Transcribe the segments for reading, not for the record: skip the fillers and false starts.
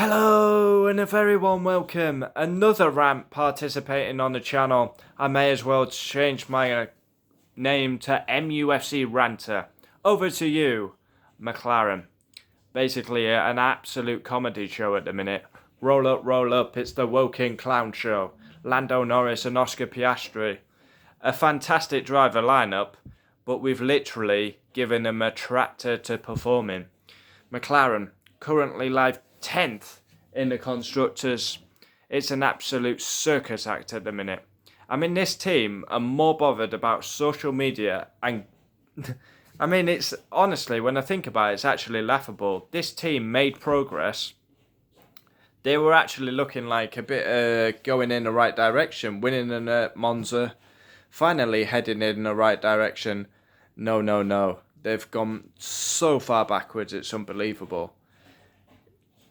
Hello and a very warm welcome. Another rant participating on the channel. I may as well change my name to MUFC Ranter. Over to you, Mclaren. Basically an absolute comedy show at the minute. Roll up, it's the Woking Clown Show. Lando Norris and Oscar Piastri. A fantastic driver lineup, but we've literally given them a tractor to perform in. Mclaren, currently live 10th in the constructors. It's an absolute circus act at the minute. I mean, this team are more bothered about social media and I mean, it's honestly, when I think about it, it's actually laughable. This team made progress. They were actually looking like a bit going in the right direction, winning in Monza, finally heading in the right direction. No. They've gone so far backwards, it's unbelievable.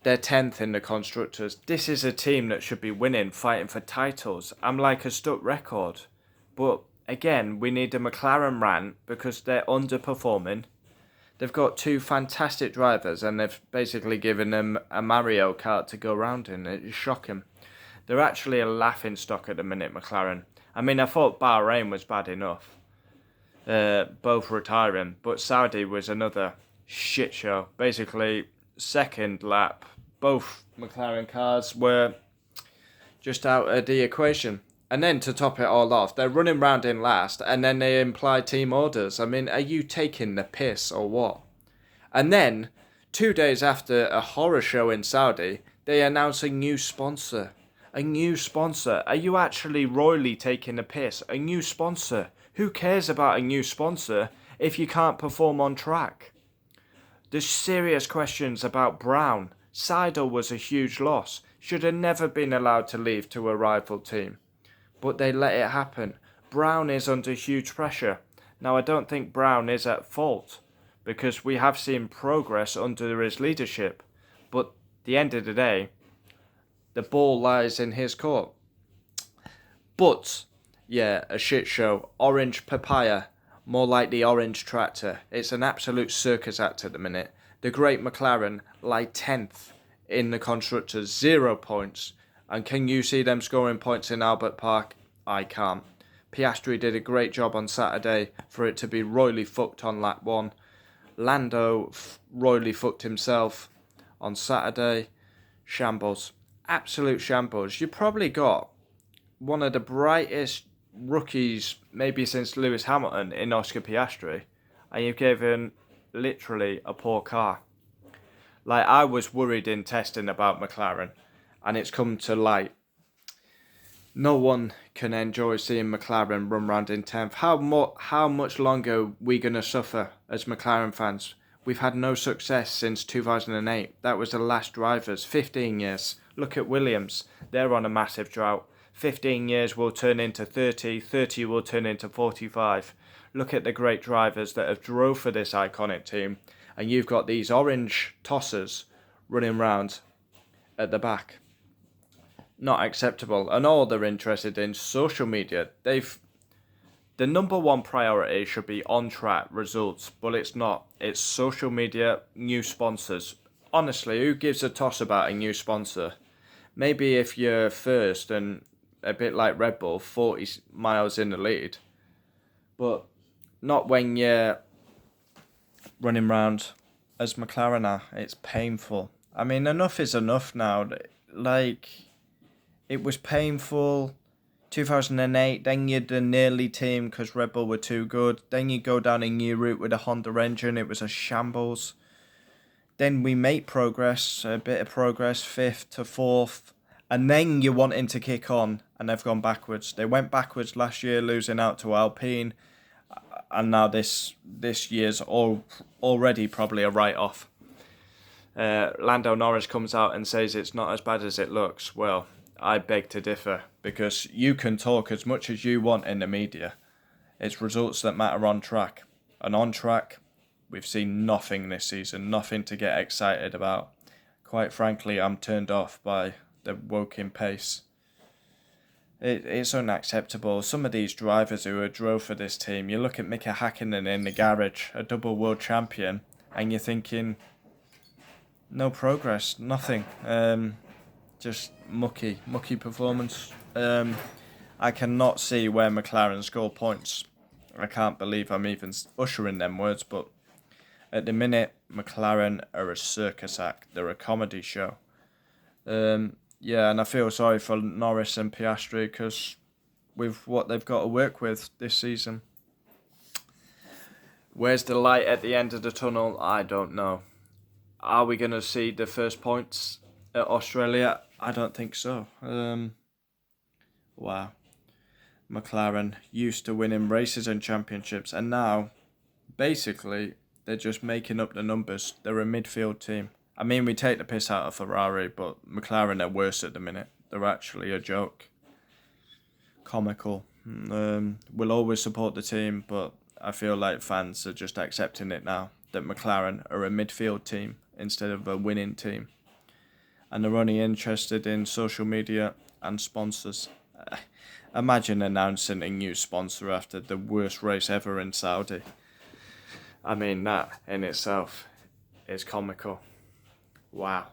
They're 10th in the constructors. This is a team that should be winning, fighting for titles. I'm like a stuck record. But again, we need a McLaren rant because they're underperforming. They've got two fantastic drivers and they've basically given them a Mario Kart to go around in. It's shocking. They're actually a laughing stock at the minute, McLaren. I mean, I thought Bahrain was bad enough. Both retiring, but Saudi was another shit show. Basically, second lap, both McLaren cars were just out of the equation. And then to top it all off, they're running round in last, and then they imply team orders. I mean, are you taking the piss or what? And then, 2 days after a horror show in Saudi, they announce a new sponsor. A new sponsor. Are you actually royally taking the piss? A new sponsor. Who cares about a new sponsor if you can't perform on track? There's serious questions about Brown. Seidel was a huge loss. Should have never been allowed to leave to a rival team. But they let it happen. Brown is under huge pressure. Now, I don't think Brown is at fault because we have seen progress under his leadership. But at the end of the day, the ball lies in his court. But, yeah, a shit show. Orange papaya. More like the orange tractor. It's an absolute circus act at the minute. The great McLaren lie 10th in the constructors, 0 points. And can you see them scoring points in Albert Park? I can't. Piastri did a great job on Saturday for it to be royally fucked on lap 1. Lando royally fucked himself on Saturday. Shambles. Absolute shambles. You probably got one of the brightest rookies maybe since Lewis Hamilton in Oscar Piastri, and you've given literally a poor car. Like, I was worried in testing about McLaren, and it's come to light. No one can enjoy seeing McLaren run round in 10th. How much longer are we going to suffer as McLaren fans? We've had no success since 2008. That was the last drivers. 15 years. Look at Williams. They're on a massive drought. 15 years will turn into 30. 30 will turn into 45. Look at the great drivers that have drove for this iconic team. And you've got these orange tossers running round at the back. Not acceptable. And all they're interested in social media. The number one priority should be on-track results, but it's not. It's social media, new sponsors. Honestly, who gives a toss about a new sponsor? Maybe if you're first and a bit like Red Bull, 40 miles in the lead. But not when you're running round as McLaren are. It's painful. I mean, enough is enough now. Like, it was painful 2008, then you'd the nearly team because Red Bull were too good. Then you go down a new route with a Honda engine. It was a shambles. Then we make progress, a bit of progress, 5th to 4th. And then you're wanting to kick on, and they've gone backwards. They went backwards last year, losing out to Alpine. And now this year's already probably a write-off. Lando Norris comes out and says it's not as bad as it looks. Well, I beg to differ, because you can talk as much as you want in the media. It's results that matter on track. And on track, we've seen nothing this season, nothing to get excited about. Quite frankly, I'm turned off by the Woking pace. It's unacceptable. Some of these drivers who drove for this team, you look at Mika Hakkinen in the garage, a double world champion, and you're thinking, no progress, nothing. Just mucky performance. I cannot see where McLaren score points. I can't believe I'm even uttering them words, but at the minute, McLaren are a circus act. They're a comedy show. Yeah, and I feel sorry for Norris and Piastri because with what they've got to work with this season. Where's the light at the end of the tunnel? I don't know. Are we going to see the first points at Australia? I don't think so. Wow. McLaren used to winning races and championships, and now, basically, they're just making up the numbers. They're a midfield team. I mean, we take the piss out of Ferrari, but McLaren are worse at the minute. They're actually a joke. Comical. We'll always support the team, but I feel like fans are just accepting it now that McLaren are a midfield team instead of a winning team. And they're only interested in social media and sponsors. Imagine announcing a new sponsor after the worst race ever in Saudi. I mean, that in itself is comical. Wow.